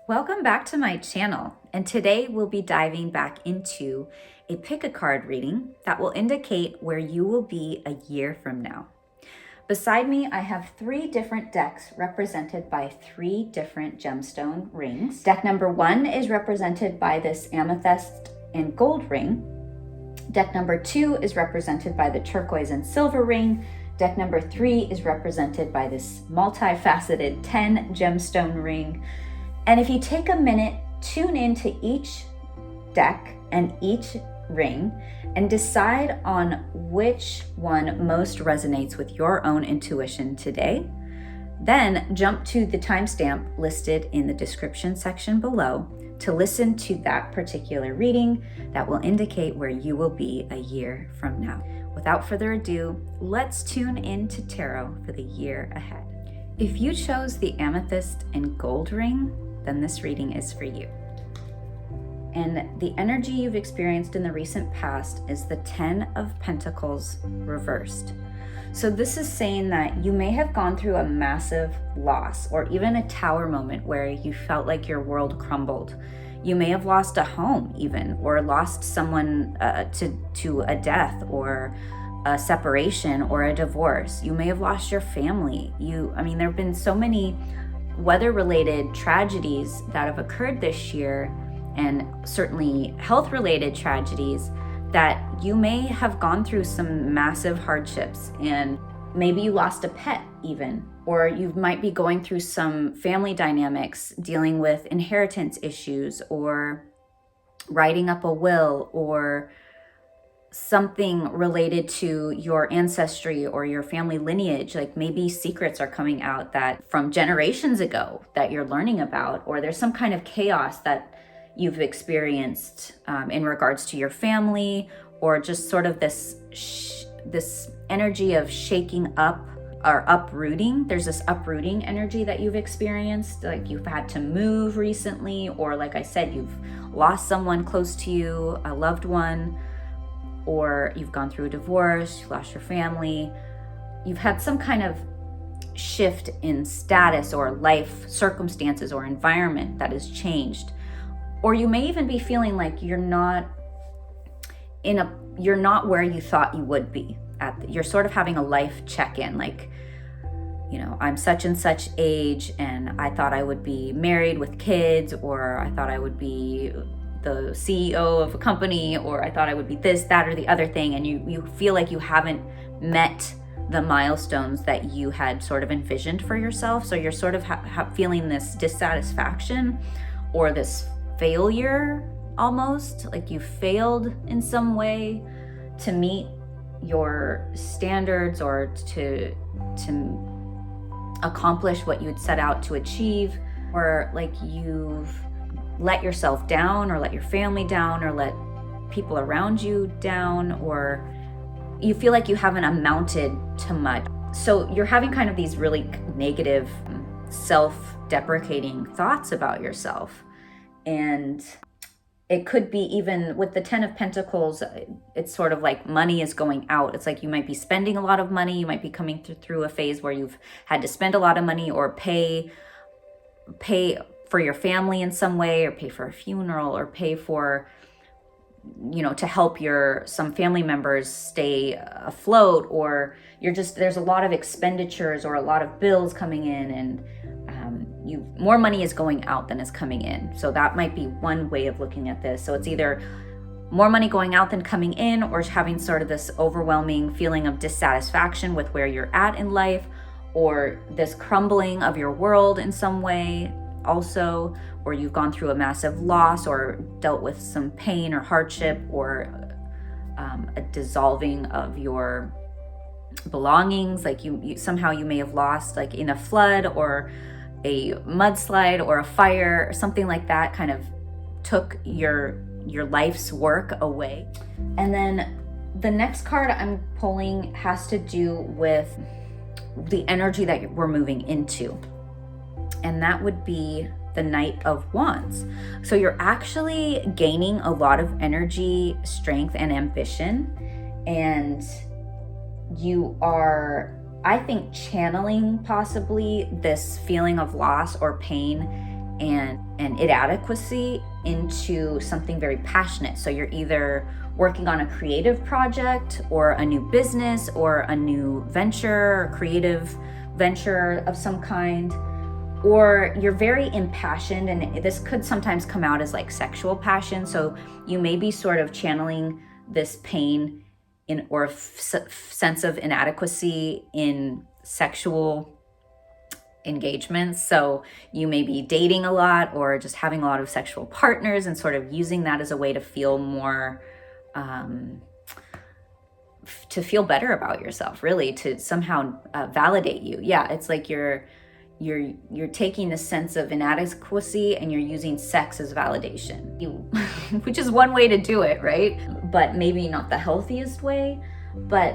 Welcome back to my channel, and today we'll be diving back into a pick-a-card reading that will indicate where you will be a year from now. Beside me, I have 3 different decks represented by 3 different gemstone rings. Deck number 1 is represented by this amethyst and gold ring. Deck number 2 is represented by the turquoise and silver ring. Deck number 3 is represented by this multifaceted 10 gemstone ring. And if you take a minute, tune into each deck and each ring and decide on which one most resonates with your own intuition today. Then jump to the timestamp listed in the description section below to listen to that particular reading that will indicate where you will be a year from now. Without further ado, let's tune into tarot for the year ahead. If you chose the amethyst and gold ring, then this reading is for you. And the energy you've experienced in the recent past is the 10 of Pentacles reversed. So this is saying that you may have gone through a massive loss or even a tower moment where you felt like your world crumbled. You may have lost a home even, or lost someone to a death or a separation or a divorce. You may have lost your family. There have been so many weather-related tragedies that have occurred this year, and certainly health-related tragedies, that you may have gone through some massive hardships, and maybe you lost a pet even, or you might be going through some family dynamics dealing with inheritance issues or writing up a will or something related to your ancestry or your family lineage. Like maybe secrets are coming out that from generations ago that you're learning about, or there's some kind of chaos that you've experienced in regards to your family, or just sort of this energy of shaking up or uprooting. There's this uprooting energy that you've experienced, like you've had to move recently, or like I said, you've lost someone close to you, a loved one, or you've gone through a divorce, you lost your family, you've had some kind of shift in status or life circumstances or environment that has changed. Or you may even be feeling like you're not where you thought you would be. You're sort of having a life check-in, like, I'm such and such age, and I thought I would be married with kids, or I thought I would be the CEO of a company, or I thought I would be this, that, or the other thing, and you feel like you haven't met the milestones that you had sort of envisioned for yourself. So you're sort of feeling this dissatisfaction or this failure, almost like you failed in some way to meet your standards or to accomplish what you'd set out to achieve, or like you've let yourself down or let your family down or let people around you down, or you feel like you haven't amounted to much. So you're having kind of these really negative, self-deprecating thoughts about yourself. And it could be even with the 10 of Pentacles, it's sort of like money is going out. It's like you might be spending a lot of money. You might be coming through a phase where you've had to spend a lot of money or pay for your family in some way, or pay for a funeral, or pay for, to help some family members stay afloat, or there's a lot of expenditures or a lot of bills coming in, and more money is going out than is coming in. So that might be one way of looking at this. So it's either more money going out than coming in, or having sort of this overwhelming feeling of dissatisfaction with where you're at in life, or this crumbling of your world in some way also, or you've gone through a massive loss or dealt with some pain or hardship, or a dissolving of your belongings. Like you somehow you may have lost, like in a flood or a mudslide or a fire or something like that, kind of took your life's work away. And then the next card I'm pulling has to do with the energy that we're moving into, and that would be the Knight of Wands. So you're actually gaining a lot of energy, strength, and ambition, and you are I think channeling possibly this feeling of loss or pain and inadequacy into something very passionate. So you're either working on a creative project or a new business or a new venture or creative venture of some kind, or you're very impassioned, and this could sometimes come out as like sexual passion. So you may be sort of channeling this pain in or sense of inadequacy in sexual engagements. So you may be dating a lot or just having a lot of sexual partners and sort of using that as a way to feel more to feel better about yourself, really, to somehow validate you. Yeah, it's like you're taking the sense of inadequacy and you're using sex as validation, which is one way to do it, right? But maybe not the healthiest way. But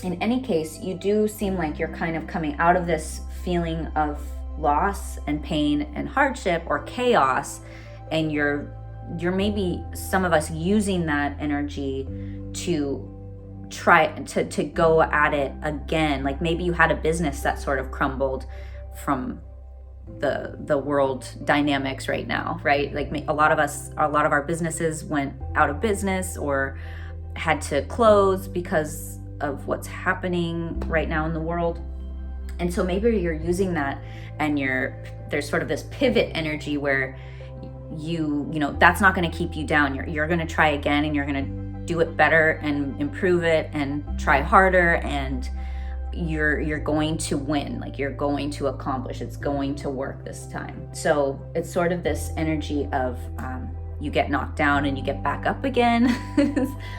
in any case, you do seem like you're kind of coming out of this feeling of loss and pain and hardship or chaos, and you're maybe, some of us, using that energy to try to go at it again. Like maybe you had a business that sort of crumbled from the world dynamics right now, right? Like a lot of our businesses went out of business or had to close because of what's happening right now in the world. And so maybe you're using that, and there's sort of this pivot energy where you know that's not going to keep you down. You're going to try again, and you're going to do it better and improve it and try harder, and you're going to win. Like you're going to accomplish. It's going to work this time. So it's sort of this energy of you get knocked down and you get back up again.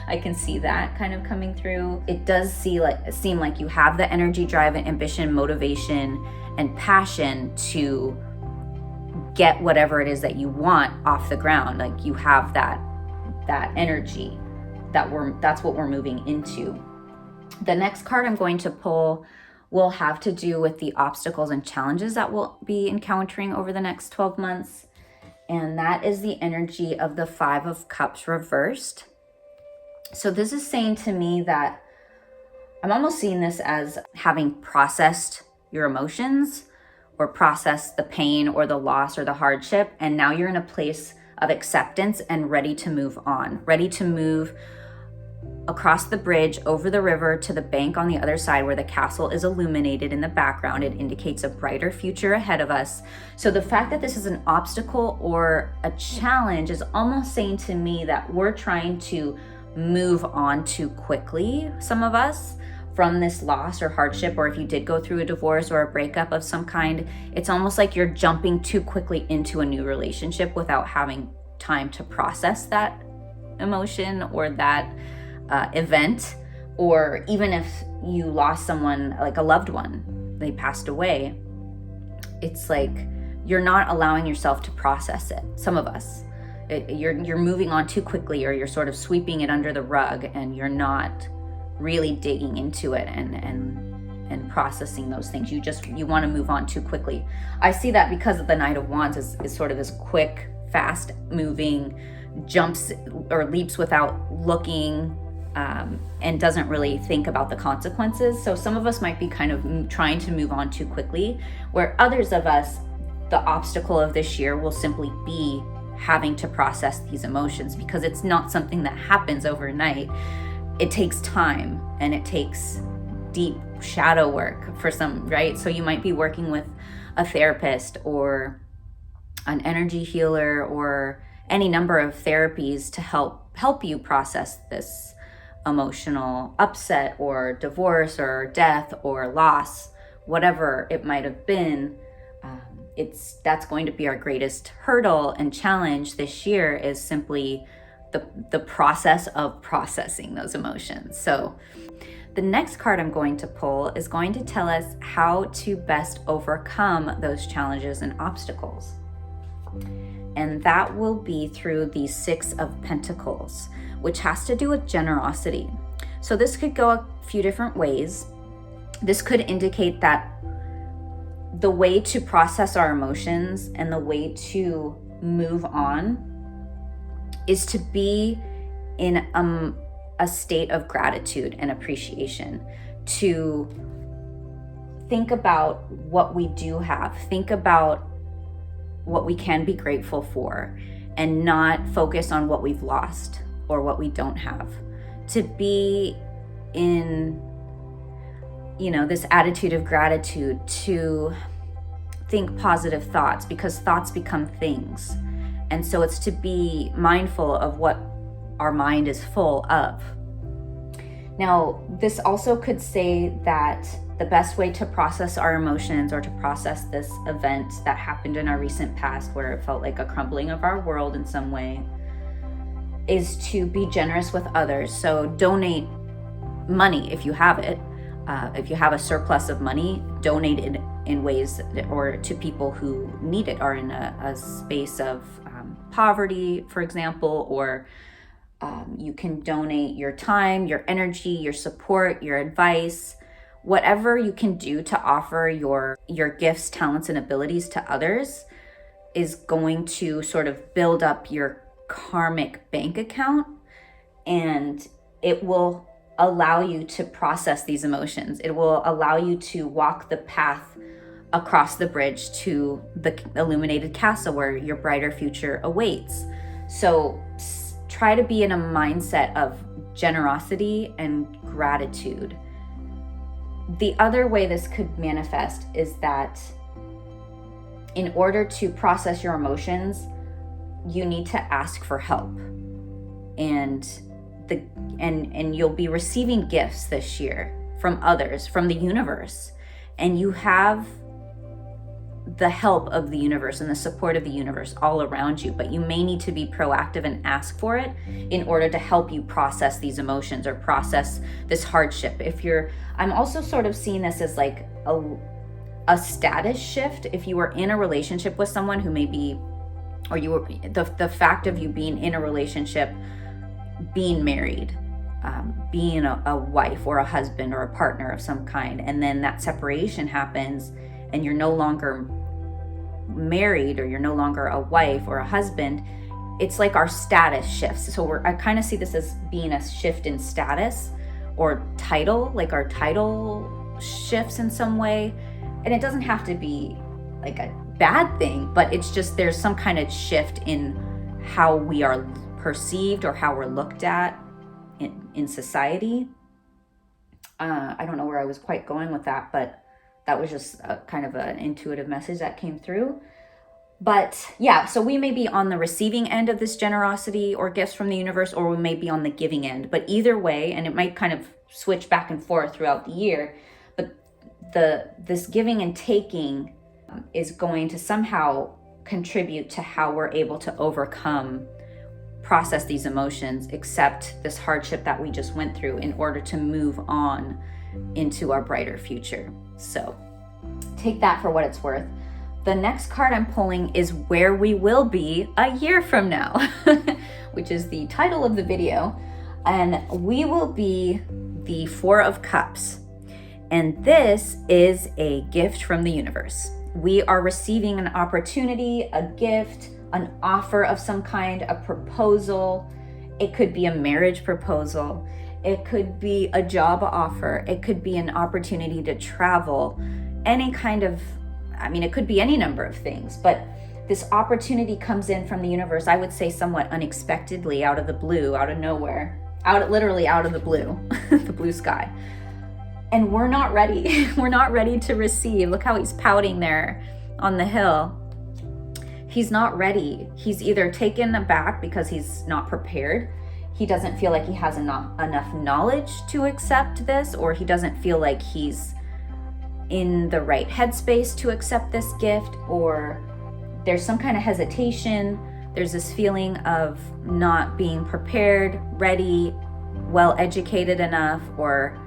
I can see that kind of coming through. It does seem like you have the energy, drive, and ambition, motivation, and passion to get whatever it is that you want off the ground. Like you have that energy that's what we're moving into. The next card I'm going to pull will have to do with the obstacles and challenges that we'll be encountering over the next 12 months. And that is the energy of the 5 of Cups reversed. So this is saying to me that I'm almost seeing this as having processed your emotions or processed the pain or the loss or the hardship. And now you're in a place of acceptance and ready to move on, ready to move across the bridge, over the river, to the bank on the other side where the castle is illuminated in the background. It indicates a brighter future ahead of us. So the fact that this is an obstacle or a challenge is almost saying to me that we're trying to move on too quickly, some of us, from this loss or hardship. Or if you did go through a divorce or a breakup of some kind, it's almost like you're jumping too quickly into a new relationship without having time to process that emotion or that event. Or even if you lost someone, like a loved one, they passed away, it's like you're not allowing yourself to process it. Some of us, you're moving on too quickly, or you're sort of sweeping it under the rug, and you're not really digging into it and processing those things. You want to move on too quickly. I see that because of the Knight of Wands is sort of this quick, fast moving, jumps or leaps without looking, and doesn't really think about the consequences. So some of us might be kind of trying to move on too quickly, where others of us, the obstacle of this year will simply be having to process these emotions, because it's not something that happens overnight. It takes time, and it takes deep shadow work for some, right? So you might be working with a therapist or an energy healer or any number of therapies to help you process this emotional upset or divorce or death or loss, whatever it might have been. That's going to be our greatest hurdle and challenge this year, is simply the process of processing those emotions. So the next card I'm going to pull is going to tell us how to best overcome those challenges and obstacles. And that will be through the 6 of Pentacles, which has to do with generosity. So this could go a few different ways. This could indicate that the way to process our emotions and the way to move on is to be in a state of gratitude and appreciation, to think about what we do have, think about what we can be grateful for and not focus on what we've lost or what we don't have. To be in, this attitude of gratitude, to think positive thoughts, because thoughts become things. And so it's to be mindful of what our mind is full of. Now, this also could say that the best way to process our emotions or to process this event that happened in our recent past, where it felt like a crumbling of our world in some way, is to be generous with others. So donate money if you have it. If you have a surplus of money, donate it in ways or to people who need it, are in a space of poverty, for example, or you can donate your time, your energy, your support, your advice, whatever you can do to offer your gifts, talents, and abilities to others is going to sort of build up your karmic bank account, and it will allow you to process these emotions. It will allow you to walk the path across the bridge to the illuminated castle where your brighter future awaits. So try to be in a mindset of generosity and gratitude. The other way this could manifest is that in order to process your emotions, you need to ask for help. And you'll be receiving gifts this year from others, from the universe. And you have the help of the universe and the support of the universe all around you, but you may need to be proactive and ask for it in order to help you process these emotions or process this hardship. I'm also sort of seeing this as like a status shift. If you were in a relationship with someone who may be, or you were, the fact of you being in a relationship, being married, being a wife or a husband or a partner of some kind, and then that separation happens and you're no longer married or you're no longer a wife or a husband, it's like our status shifts. So I kind of see this as being a shift in status or title, like our title shifts in some way. And it doesn't have to be like a bad thing, but it's just there's some kind of shift in how we are perceived or how we're looked at in society. I don't know where I was quite going with that, but that was just a kind of an intuitive message that came through. But yeah, so we may be on the receiving end of this generosity or gifts from the universe, or we may be on the giving end. But either way, and it might kind of switch back and forth throughout the year, but this giving and taking is going to somehow contribute to how we're able to process these emotions, accept this hardship that we just went through in order to move on into our brighter future. So take that for what it's worth. The next card I'm pulling is where we will be a year from now, which is the title of the video. And we will be the Four of Cups. And this is a gift from the universe. We are receiving an opportunity, a gift, an offer of some kind, a proposal. It could be a marriage proposal. It could be a job offer. It could be an opportunity to travel. It could be any number of things, but this opportunity comes in from the universe, I would say somewhat unexpectedly, out of the blue, out of nowhere, literally out of the blue, the blue sky. And we're not ready. We're not ready to receive. Look how he's pouting there on the hill. He's not ready. He's either taken aback because he's not prepared. He doesn't feel like he has enough knowledge to accept this, or he doesn't feel like he's in the right headspace to accept this gift, or there's some kind of hesitation. There's this feeling of not being prepared, ready, well educated enough, or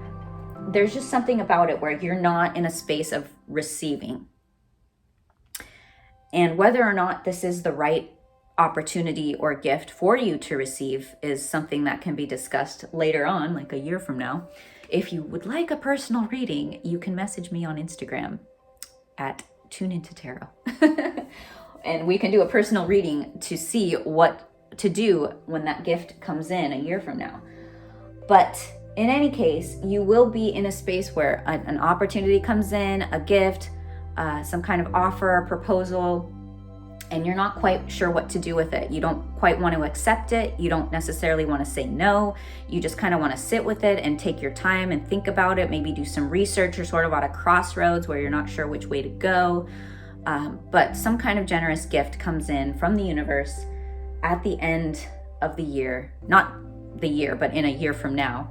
there's just something about it where you're not in a space of receiving. And whether or not this is the right opportunity or gift for you to receive is something that can be discussed later on, like a year from now. If you would like a personal reading, you can message me on Instagram at TuneIntoTarot. And we can do a personal reading to see what to do when that gift comes in a year from now. But in any case, you will be in a space where an opportunity comes in, a gift, some kind of offer, proposal, and you're not quite sure what to do with it. You don't quite want to accept it. You don't necessarily want to say no. You just kind of want to sit with it and take your time and think about it, maybe do some research. Or sort of at a crossroads where you're not sure which way to go. But some kind of generous gift comes in from the universe at the end of the year, not the year, but in a year from now.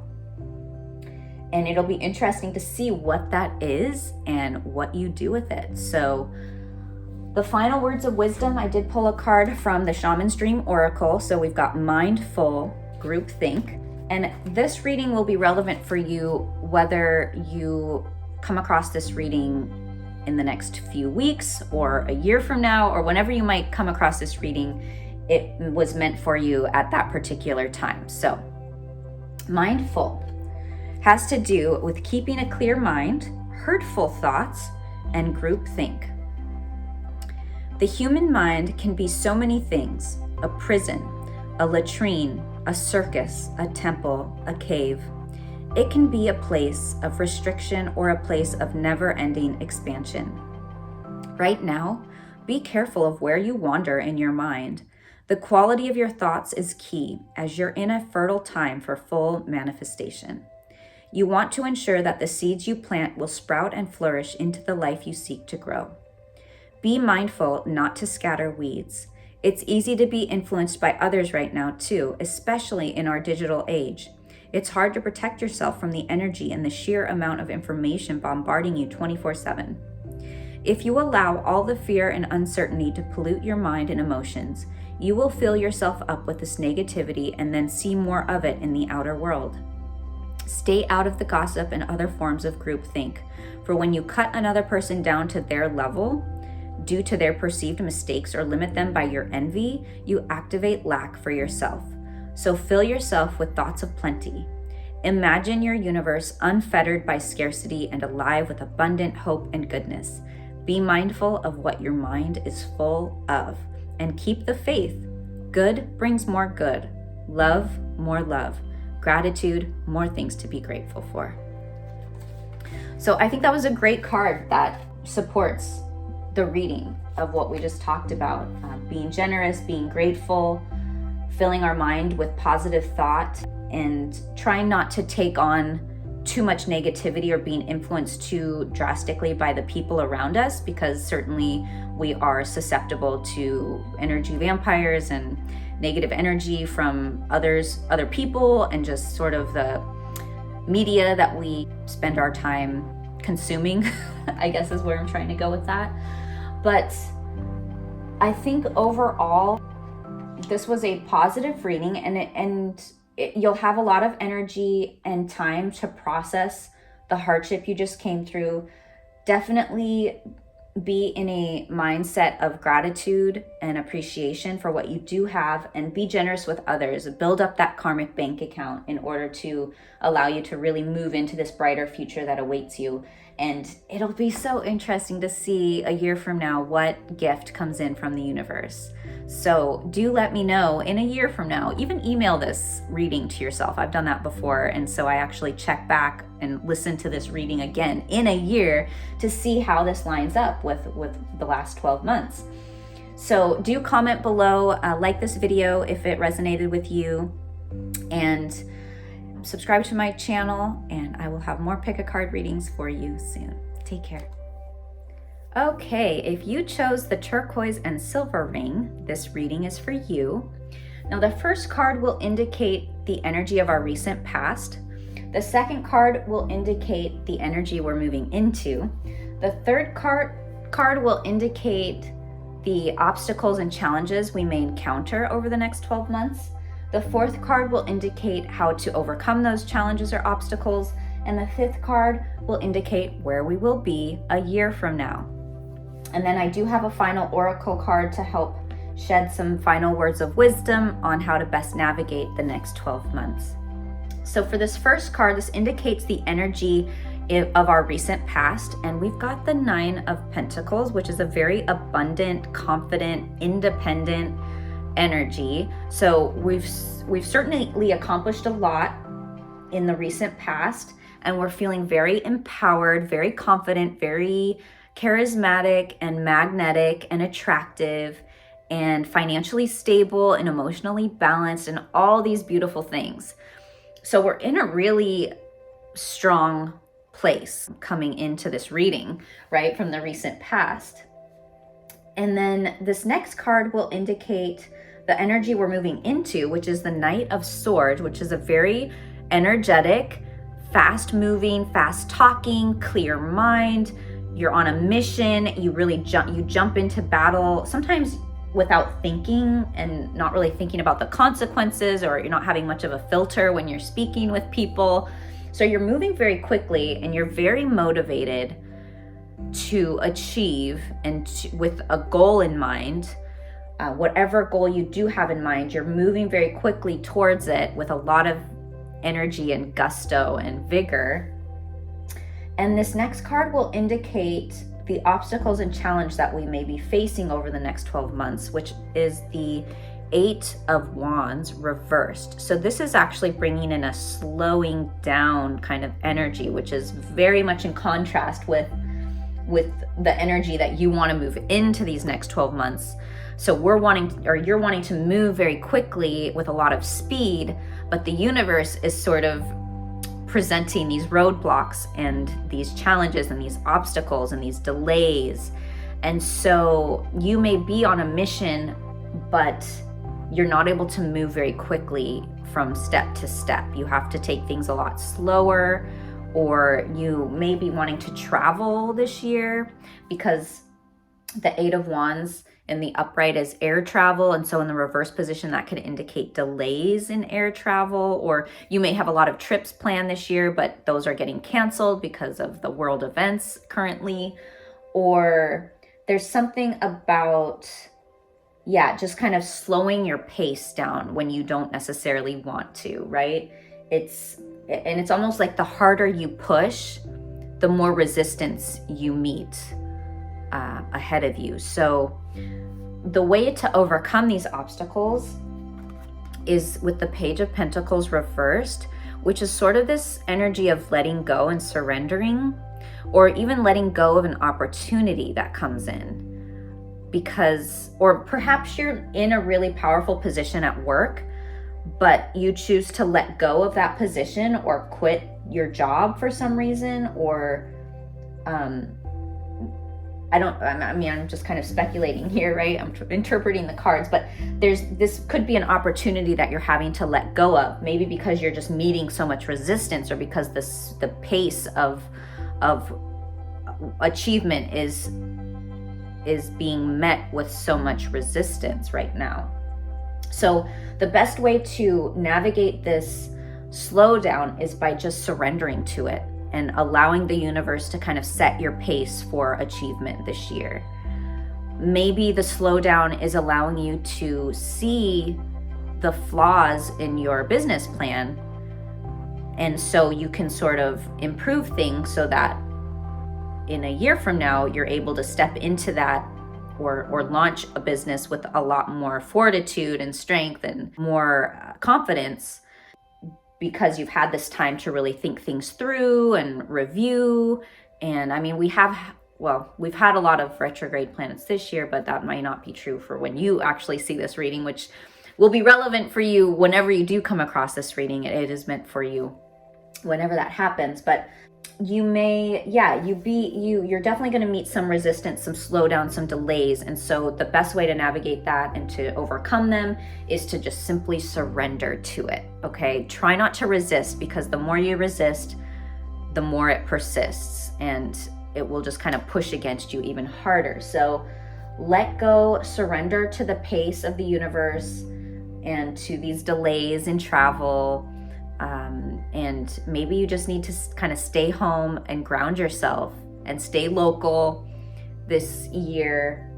And it'll be interesting to see what that is and what you do with it. So the final words of wisdom, I did pull a card from the Shaman's Dream Oracle. So we've got mindful, groupthink. And this reading will be relevant for you whether you come across this reading in the next few weeks or a year from now, or whenever you might come across this reading, it was meant for you at that particular time. So mindful has to do with keeping a clear mind, hurtful thoughts, and groupthink. The human mind can be so many things: a prison, a latrine, a circus, a temple, a cave. It can be a place of restriction or a place of never-ending expansion. Right now, be careful of where you wander in your mind. The quality of your thoughts is key, as you're in a fertile time for full manifestation. You want to ensure that the seeds you plant will sprout and flourish into the life you seek to grow. Be mindful not to scatter weeds. It's easy to be influenced by others right now too, especially in our digital age. It's hard to protect yourself from the energy and the sheer amount of information bombarding you 24/7. If you allow all the fear and uncertainty to pollute your mind and emotions, you will fill yourself up with this negativity and then see more of it in the outer world. Stay out of the gossip and other forms of groupthink, for when you cut another person down to their level, due to their perceived mistakes, or limit them by your envy, you activate lack for yourself. So fill yourself with thoughts of plenty. Imagine your universe unfettered by scarcity and alive with abundant hope and goodness. Be mindful of what your mind is full of and keep the faith. Good brings more good. Love, more love. Gratitude, more things to be grateful for. So I think that was a great card that supports the reading of what we just talked about. Being generous, being grateful, filling our mind with positive thought, and trying not to take on too much negativity or being influenced too drastically by the people around us, because certainly we are susceptible to energy vampires and negative energy from other people, and just sort of the media that we spend our time consuming, I guess is where I'm trying to go with that. But I think overall, this was a positive reading, and you'll have a lot of energy and time to process the hardship you just came through. Definitely be in a mindset of gratitude and appreciation for what you do have, and be generous with others. Build up that karmic bank account in order to allow you to really move into this brighter future that awaits you. And it'll be so interesting to see a year from now what gift comes in from the universe. So do let me know in a year from now. Even email this reading to yourself. I've done that before, and so I actually check back and listen to this reading again in a year to see how this lines up with the last 12 months. So do comment below, like this video if it resonated with you, and subscribe to my channel, and I will have more pick a card readings for you soon. Take care. Okay, if you chose the turquoise and silver ring, this reading is for you. Now, the first card will indicate the energy of our recent past. The second card will indicate the energy we're moving into. The third card will indicate the obstacles and challenges we may encounter over the next 12 months. The fourth card will indicate how to overcome those challenges or obstacles. And the fifth card will indicate where we will be a year from now. And then I do have a final oracle card to help shed some final words of wisdom on how to best navigate the next 12 months. So for this first card, this indicates the energy of our recent past, and we've got the 9 of Pentacles, which is a very abundant, confident, independent energy. So we've certainly accomplished a lot in the recent past, and we're feeling very empowered, very confident, very charismatic and magnetic and attractive. and financially stable and emotionally balanced and all these beautiful things. So we're in a really strong place coming into this reading, right, from the recent past. And then this next card will indicate the energy we're moving into, which is the Knight of Swords, which is a very energetic, fast moving, fast talking, clear mind. You're on a mission. You really jump into battle, sometimes without thinking and not really thinking about the consequences, or you're not having much of a filter when you're speaking with people. So you're moving very quickly and you're very motivated to achieve with a goal in mind. Whatever goal you do have in mind, you're moving very quickly towards it with a lot of energy and gusto and vigor. And this next card will indicate the obstacles and challenge that we may be facing over the next 12 months, which is the 8 of Wands reversed. So this is actually bringing in a slowing down kind of energy, which is very much in contrast with the energy that you want to move into these next 12 months. So you're wanting to move very quickly with a lot of speed, but the universe is sort of presenting these roadblocks and these challenges and these obstacles and these delays. And so you may be on a mission, but you're not able to move very quickly from step to step. You have to take things a lot slower, or you may be wanting to travel this year because the 8 of Wands in the upright is air travel. And so in the reverse position, that could indicate delays in air travel, or you may have a lot of trips planned this year, but those are getting canceled because of the world events currently. Or there's something about, just kind of slowing your pace down when you don't necessarily want to, right? It's almost like the harder you push, the more resistance you meet ahead of you. So the way to overcome these obstacles is with the Page of Pentacles reversed, which is sort of this energy of letting go and surrendering, or even letting go of an opportunity that comes in. Or perhaps you're in a really powerful position at work, but you choose to let go of that position or quit your job for some reason, or I'm just kind of speculating here, right? I'm interpreting the cards, but this could be an opportunity that you're having to let go of, maybe because you're just meeting so much resistance, or because the pace of achievement is being met with so much resistance right now. So the best way to navigate this slowdown is by just surrendering to it and allowing the universe to kind of set your pace for achievement this year. Maybe the slowdown is allowing you to see the flaws in your business plan, and so you can sort of improve things so that in a year from now, you're able to step into that or launch a business with a lot more fortitude and strength and more confidence, because you've had this time to really think things through and review. And I mean, we've had a lot of retrograde planets this year, but that might not be true for when you actually see this reading, which will be relevant for you whenever you do come across this reading. It is meant for you whenever that happens. But you're definitely going to meet some resistance, some slowdown, some delays. And so the best way to navigate that and to overcome them is to just simply surrender to it. Okay. Try not to resist, because the more you resist, the more it persists, and it will just kind of push against you even harder. So let go, surrender to the pace of the universe and to these delays in travel. And maybe you just need to kind of stay home and ground yourself and stay local this year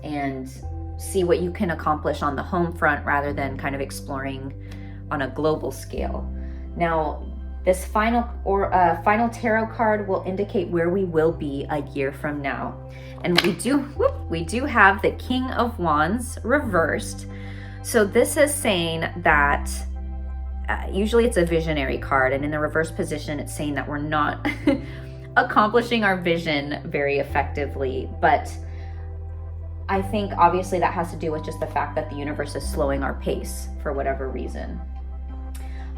and see what you can accomplish on the home front rather than kind of exploring on a global scale. Now, this final tarot card will indicate where we will be a year from now. And we do have the King of Wands reversed. So this is saying that usually it's a visionary card, and in the reverse position, it's saying that we're not accomplishing our vision very effectively. But I think obviously that has to do with just the fact that the universe is slowing our pace for whatever reason.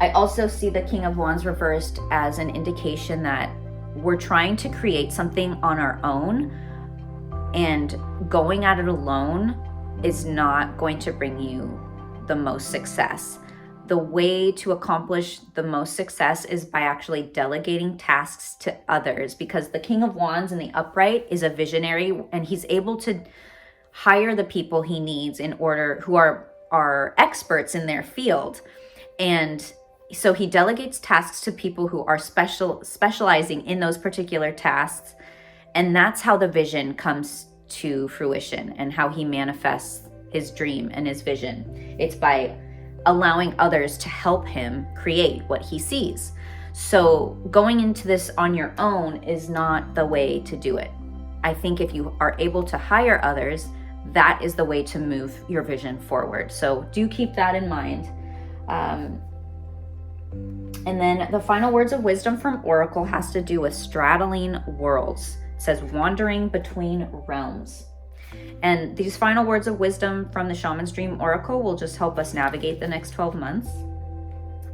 I also see the King of Wands reversed as an indication that we're trying to create something on our own, and going at it alone is not going to bring you the most success. The way to accomplish the most success is by actually delegating tasks to others, because the King of Wands in the upright is a visionary, and he's able to hire the people he needs in order, who are experts in their field. And so he delegates tasks to people who are specializing in those particular tasks. And that's how the vision comes to fruition and how he manifests his dream and his vision. It's by allowing others to help him create what he sees. So going into this on your own is not the way to do it. I think if you are able to hire others, that is the way to move your vision forward. So do keep that in mind. And then the final words of wisdom from Oracle has to do with straddling worlds. It says wandering between realms. And these final words of wisdom from the Shaman's Dream Oracle will just help us navigate the next 12 months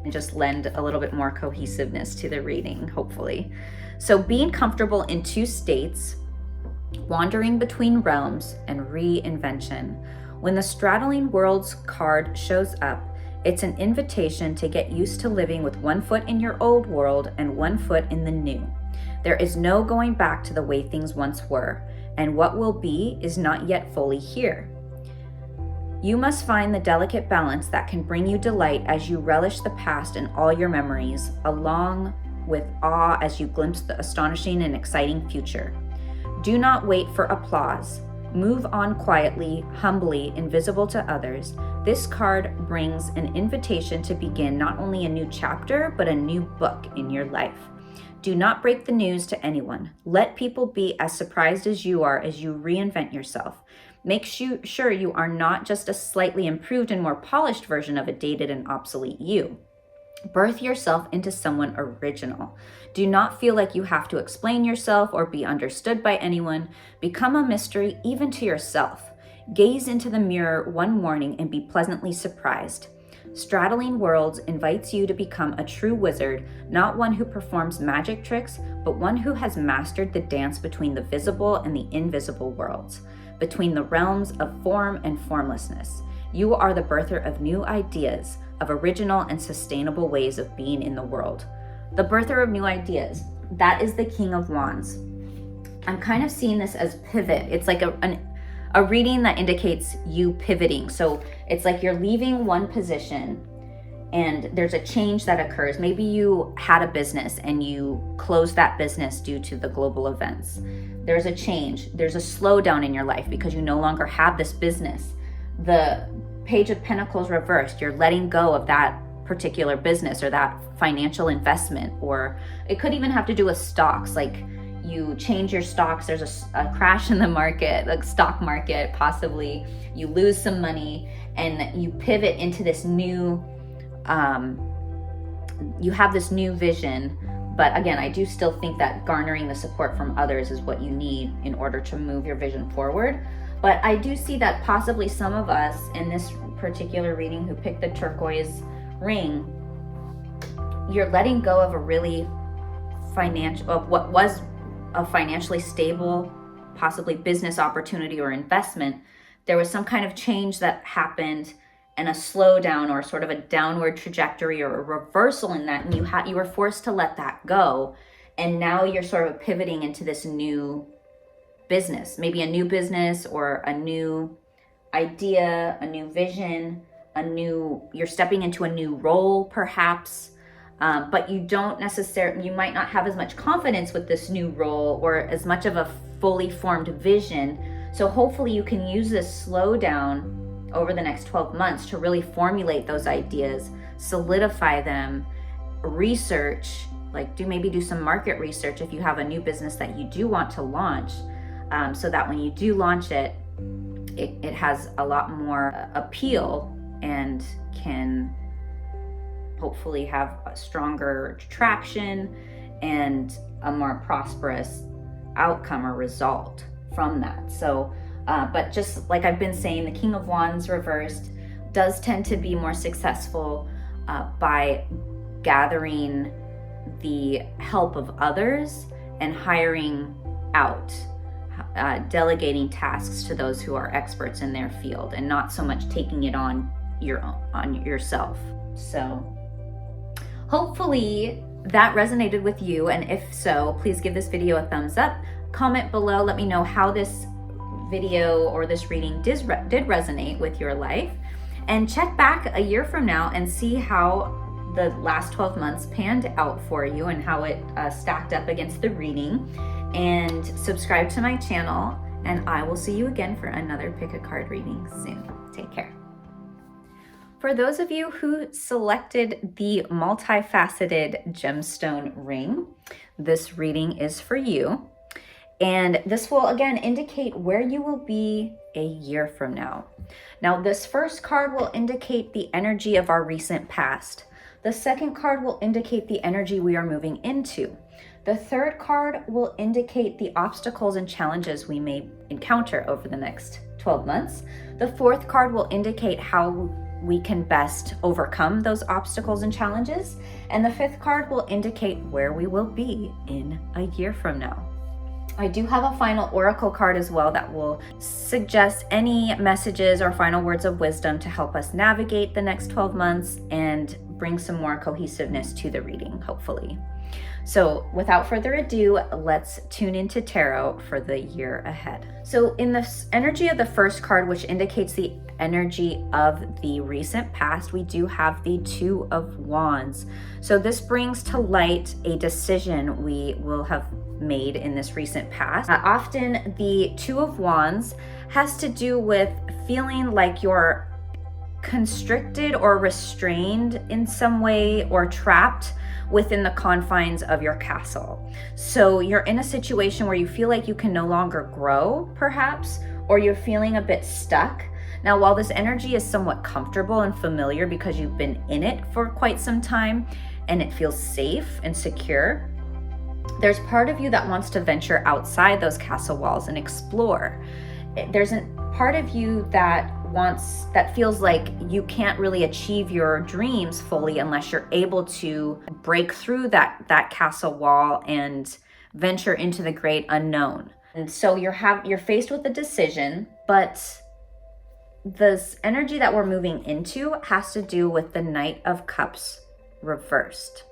and just lend a little bit more cohesiveness to the reading, hopefully. So being comfortable in two states, wandering between realms, and reinvention. When the straddling worlds card shows up, it's an invitation to get used to living with one foot in your old world and one foot in the new. There is no going back to the way things once were, and what will be is not yet fully here. You must find the delicate balance that can bring you delight as you relish the past and all your memories, along with awe as you glimpse the astonishing and exciting future. Do not wait for applause. Move on quietly, humbly, invisible to others. This card brings an invitation to begin not only a new chapter, but a new book in your life. Do not break the news to anyone. Let people be as surprised as you are as you reinvent yourself. Make sure you are not just a slightly improved and more polished version of a dated and obsolete you. Birth yourself into someone original. Do not feel like you have to explain yourself or be understood by anyone. Become a mystery even to yourself. Gaze into the mirror one morning and be pleasantly surprised. Straddling Worlds invites you to become a true wizard, not one who performs magic tricks, but one who has mastered the dance between the visible and the invisible worlds, between the realms of form and formlessness. You are the birther of new ideas, of original and sustainable ways of being in the world. The birther of new ideas, that is the King of Wands. I'm kind of seeing this as pivot. It's like a reading that indicates you pivoting. So it's like you're leaving one position and there's a change that occurs. Maybe you had a business and you closed that business due to the global events. There's a change. There's a slowdown in your life because you no longer have this business. The Page of Pentacles reversed. You're letting go of that particular business or that financial investment, or it could even have to do with stocks. Like you change your stocks, there's a crash in the market, like stock market, possibly you lose some money and you pivot into this new, you have this new vision. But again, I do still think that garnering the support from others is what you need in order to move your vision forward. But I do see that possibly some of us in this particular reading who picked the turquoise ring, you're letting go of what was a financially stable, possibly business opportunity or investment. There was some kind of change that happened and a slowdown or sort of a downward trajectory or a reversal in that, and you were forced to let that go. And now you're sort of pivoting into this new business, maybe a new business or a new idea, a new vision, you're stepping into a new role perhaps, but you might not have as much confidence with this new role or as much of a fully formed vision. So hopefully you can use this slowdown over the next 12 months to really formulate those ideas, solidify them, research, maybe do some market research if you have a new business that you do want to launch. So that when you do launch it has a lot more appeal and can hopefully have a stronger traction and a more prosperous outcome or result from that. So But just like I've been saying, the King of Wands reversed does tend to be more successful by gathering the help of others and hiring out, delegating tasks to those who are experts in their field, and not so much taking it on yourself. So hopefully that resonated with you, and if so, please give this video a thumbs up. Comment below, let me know how this video or this reading did resonate with your life, and check back a year from now and see how the last 12 months panned out for you and how it stacked up against the reading. And subscribe to my channel, and I will see you again for another pick a card reading soon. Take care. For those of you who selected the multifaceted gemstone ring, this reading is for you. And this will again indicate where you will be a year from now. Now, this first card will indicate the energy of our recent past. The second card will indicate the energy we are moving into. The third card will indicate the obstacles and challenges we may encounter over the next 12 months. The fourth card will indicate how we can best overcome those obstacles and challenges. And the fifth card will indicate where we will be in a year from now. I do have a final oracle card as well that will suggest any messages or final words of wisdom to help us navigate the next 12 months and bring some more cohesiveness to the reading, hopefully. So without further ado, let's tune into tarot for the year ahead. So in the energy of the first card, which indicates the energy of the recent past, we do have the Two of Wands. So this brings to light a decision we will have made in this recent past. Often the Two of Wands has to do with feeling like you're constricted or restrained in some way, or trapped within the confines of your castle. So you're in a situation where you feel like you can no longer grow, perhaps, or you're feeling a bit stuck. Now, while this energy is somewhat comfortable and familiar because you've been in it for quite some time and it feels safe and secure, there's part of you that wants to venture outside those castle walls and explore. There's a part of you that feels like you can't really achieve your dreams fully unless you're able to break through that castle wall and venture into the great unknown. And so you're faced with a decision, but this energy that we're moving into has to do with the Knight of Cups reversed.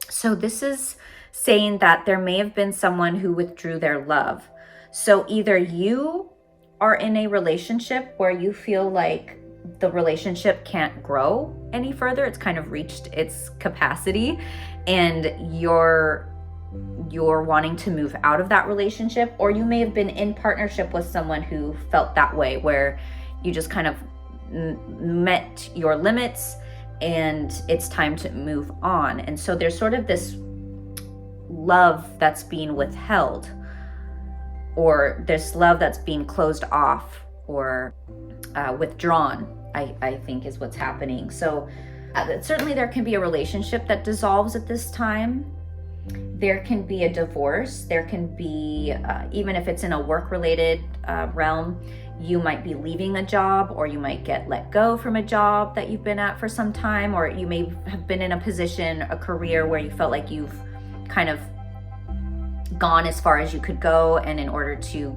So this is saying that there may have been someone who withdrew their love. So either you are in a relationship where you feel like the relationship can't grow any further, it's kind of reached its capacity, and you're wanting to move out of that relationship, or you may have been in partnership with someone who felt that way, where you just kind of met your limits and it's time to move on. And so there's sort of this love that's being withheld, or this love that's being closed off or withdrawn, I think is what's happening. So certainly there can be a relationship that dissolves at this time. There can be a divorce. There can be, even if it's in a work-related realm, you might be leaving a job, or you might get let go from a job that you've been at for some time, or you may have been in a position, a career where you felt like you've kind of gone as far as you could go, and in order to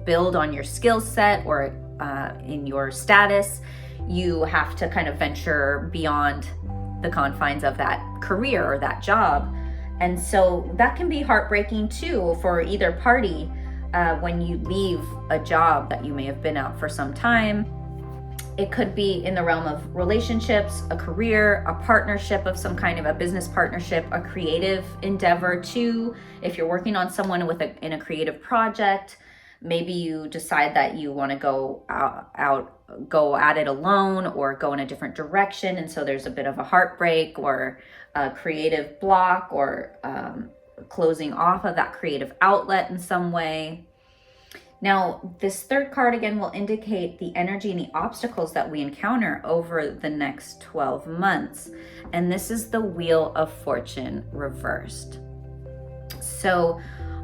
build on your skill set or in your status, you have to kind of venture beyond the confines of that career or that job. And so that can be heartbreaking too for either party when you leave a job that you may have been out for some time. It could be in the realm of relationships, a career, a partnership of some kind, of a business partnership, a creative endeavor too. If you're working on someone in a creative project, maybe you decide that you want to go at it alone, or go in a different direction. And so there's a bit of a heartbreak, or a creative block, or closing off of that creative outlet in some way. Now, this third card again will indicate the energy and the obstacles that we encounter over the next 12 months. And this is the Wheel of Fortune reversed. So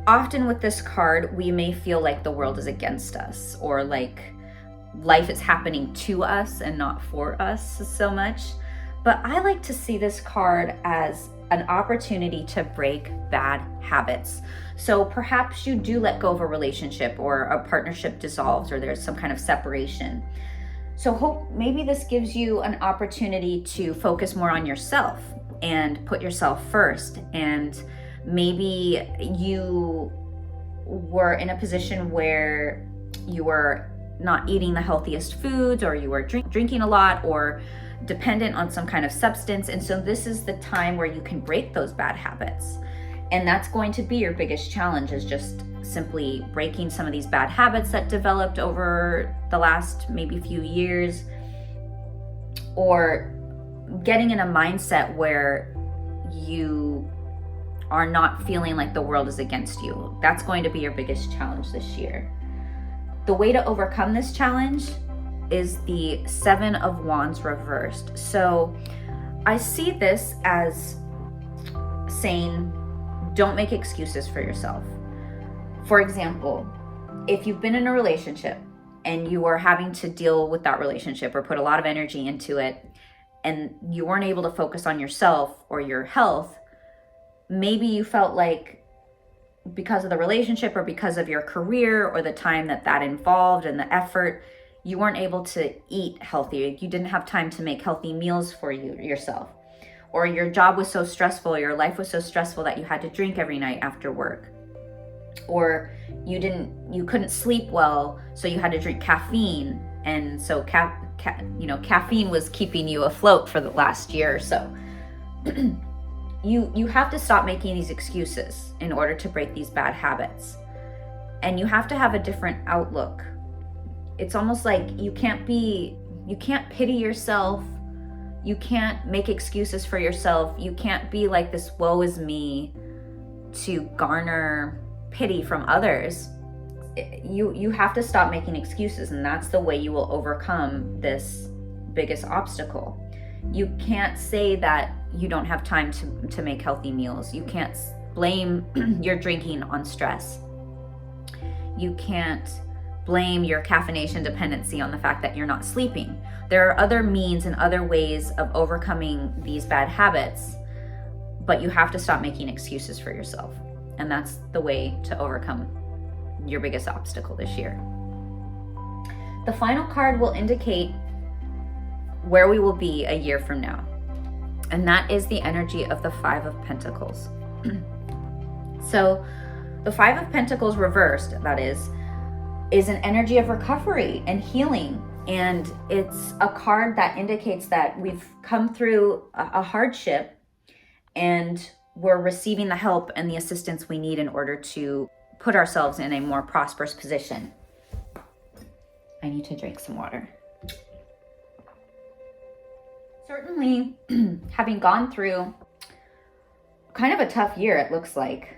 often with this card, we may feel like the world is against us, or like life is happening to us and not for us so much. But I like to see this card as an opportunity to break bad habits. So perhaps you do let go of a relationship, or a partnership dissolves, or there's some kind of separation. So maybe this gives you an opportunity to focus more on yourself and put yourself first. And maybe you were in a position where you were not eating the healthiest foods, or you were drinking a lot, or dependent on some kind of substance. And so this is the time where you can break those bad habits. And that's going to be your biggest challenge, is just simply breaking some of these bad habits that developed over the last maybe few years, or getting in a mindset where you are not feeling like the world is against you. That's going to be your biggest challenge this year. The way to overcome this challenge is the 7 of Wands reversed. So I see this as saying, don't make excuses for yourself. For example, if you've been in a relationship and you are having to deal with that relationship or put a lot of energy into it, and you weren't able to focus on yourself or your health, maybe you felt like because of the relationship, or because of your career, or the time that involved and the effort, you weren't able to eat healthy. You didn't have time to make healthy meals for yourself. Or your job was so stressful, your life was so stressful that you had to drink every night after work. Or you couldn't sleep well, so you had to drink caffeine. And so caffeine was keeping you afloat for the last year or so. You have to stop making these excuses in order to break these bad habits. And you have to have a different outlook. It's almost like you can't pity yourself. You can't make excuses for yourself. You can't be like this woe is me to garner pity from others. You have to stop making excuses, and that's the way you will overcome this biggest obstacle. You can't say that you don't have time to make healthy meals. You can't blame your drinking on stress. You can't blame your caffeination dependency on the fact that you're not sleeping. There are other means and other ways of overcoming these bad habits, but you have to stop making excuses for yourself. And that's the way to overcome your biggest obstacle this year. The final card will indicate where we will be a year from now. And that is the energy of the 5 of Pentacles. So the 5 of Pentacles reversed, that is an energy of recovery and healing. And it's a card that indicates that we've come through a hardship and we're receiving the help and the assistance we need in order to put ourselves in a more prosperous position. I need to drink some water. Certainly, having gone through kind of a tough year, it looks like,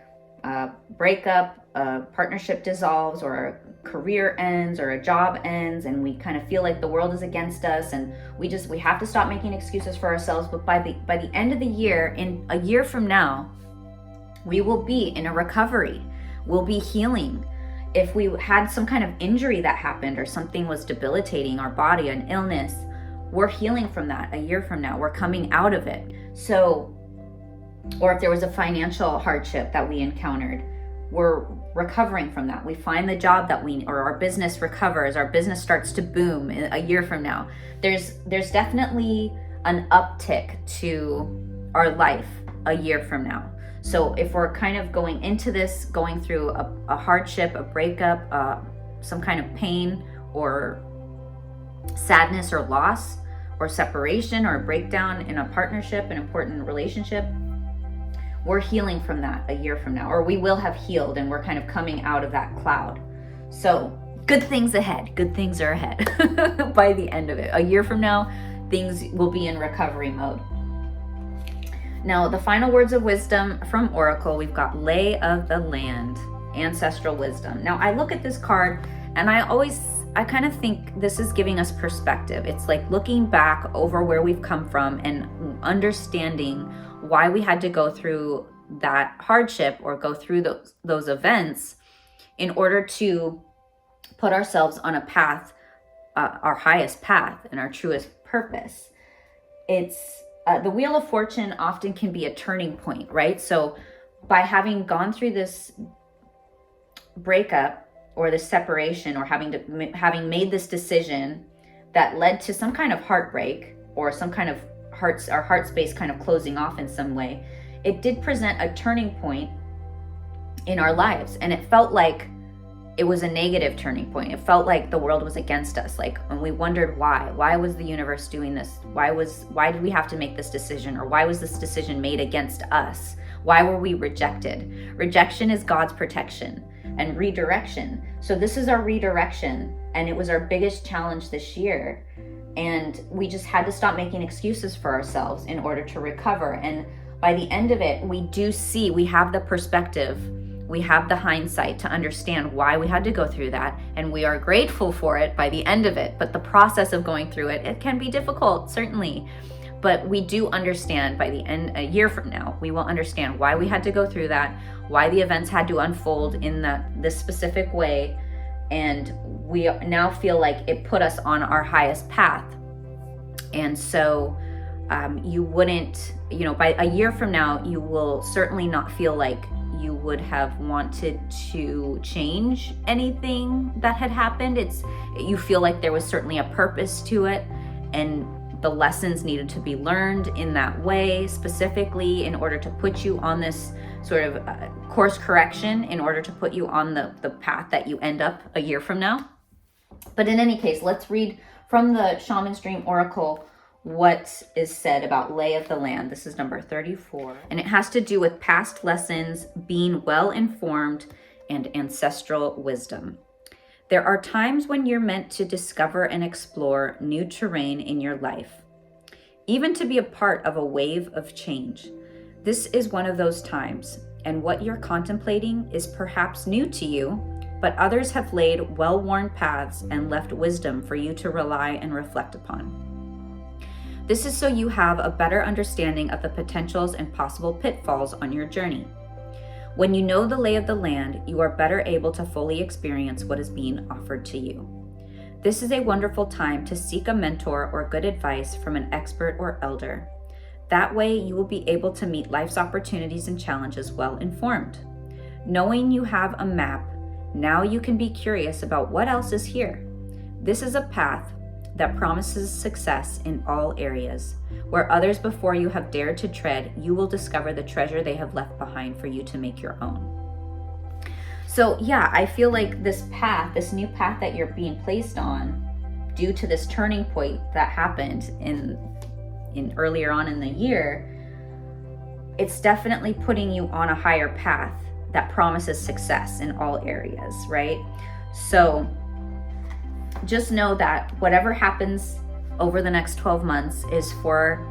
breakup, a partnership dissolves, or a career ends, or a job ends, and we kind of feel like the world is against us, and we have to stop making excuses for ourselves. But by the end of the year, in a year from now, we will be in a recovery. We'll be healing. If we had some kind of injury that happened, or something was debilitating our body, an illness, we're healing from that a year from now. We're coming out of it. So, or if there was a financial hardship that we encountered, we're recovering from that. We find the job or our business recovers, our business starts to boom a year from now. There's definitely an uptick to our life a year from now. So if we're kind of going into this, going through a hardship, a breakup, some kind of pain or sadness or loss or separation or a breakdown in a partnership, an important relationship, we're healing from that a year from now, or we will have healed and we're kind of coming out of that cloud. So good things ahead. Good things are ahead by the end of it. A year from now, things will be in recovery mode. Now, the final words of wisdom from Oracle, we've got Lay of the Land, Ancestral Wisdom. Now, I look at this card and I kind of think this is giving us perspective. It's like looking back over where we've come from and understanding why we had to go through that hardship or go through those events in order to put ourselves on a path, our highest path and our truest purpose. It's the Wheel of Fortune often can be a turning point, right? So by having gone through this breakup or this separation, or having made this decision that led to some kind of heartbreak or some kind of our heart space kind of closing off in some way, it did present a turning point in our lives. And it felt like it was a negative turning point. It felt like the world was against us. Like, when we wondered why was the universe doing this? Why did we have to make this decision? Or why was this decision made against us? Why were we rejected? Rejection is God's protection and redirection. So this is our redirection, and it was our biggest challenge this year. And we just had to stop making excuses for ourselves in order to recover. And by the end of it, we have the perspective, we have the hindsight to understand why we had to go through that, and we are grateful for it by the end of it. But the process of going through it can be difficult, certainly. But we do understand by the end, a year from now, we will understand why we had to go through that, why the events had to unfold in this specific way. And we now feel like it put us on our highest path. And so you wouldn't, by a year from now, you will certainly not feel like you would have wanted to change anything that had happened. You feel like there was certainly a purpose to it, and the lessons needed to be learned in that way, specifically in order to put you on this sort of course correction, in order to put you on the path that you end up a year from now. But in any case, let's read from the Shaman's Dream Oracle what is said about lay of the land. This is number 34, and it has to do with past lessons, being well informed, and ancestral wisdom. There are times when you're meant to discover and explore new terrain in your life, even to be a part of a wave of change. This is one of those times, and what you're contemplating is perhaps new to you, but others have laid well-worn paths and left wisdom for you to rely and reflect upon. This is so you have a better understanding of the potentials and possible pitfalls on your journey. When you know the lay of the land, you are better able to fully experience what is being offered to you. This is a wonderful time to seek a mentor or good advice from an expert or elder. That way, you will be able to meet life's opportunities and challenges well informed. Knowing you have a map, now you can be curious about what else is here. This is a path that promises success in all areas. Where others before you have dared to tread, you will discover the treasure they have left behind for you to make your own. So yeah, I feel like this path, this new path that you're being placed on, due to this turning point that happened in earlier on in the year, it's definitely putting you on a higher path that promises success in all areas, right? So just know that whatever happens over the next 12 months is for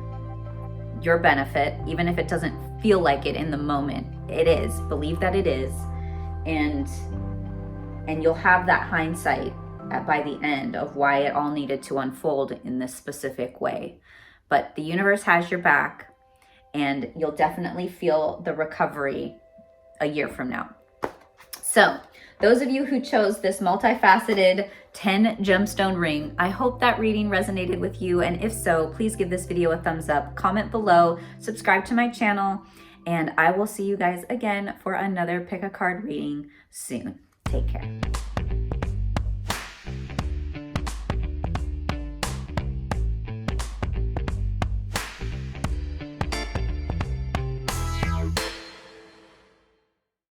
your benefit, even if it doesn't feel like it in the moment. It is. Believe that it is. And you'll have that hindsight by the end of why it all needed to unfold in this specific way. But the universe has your back, and you'll definitely feel the recovery a year from now. So those of you who chose this multifaceted 10 gemstone ring, I hope that reading resonated with you. And if so, please give this video a thumbs up, comment below, subscribe to my channel, and I will see you guys again for another pick a card reading soon. Take care.